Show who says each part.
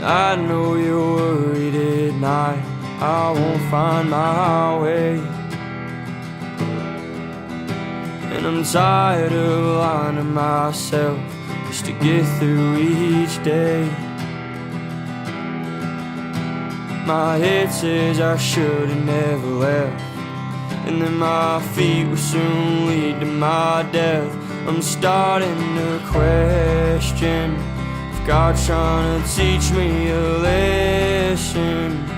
Speaker 1: I know you're worried at night I won't find my way, and I'm tired of lying to myself just to get through each day. My head says I should have never left, and then my feet will soon lead to my death. I'm starting to question if God's trying to teach me a lesson.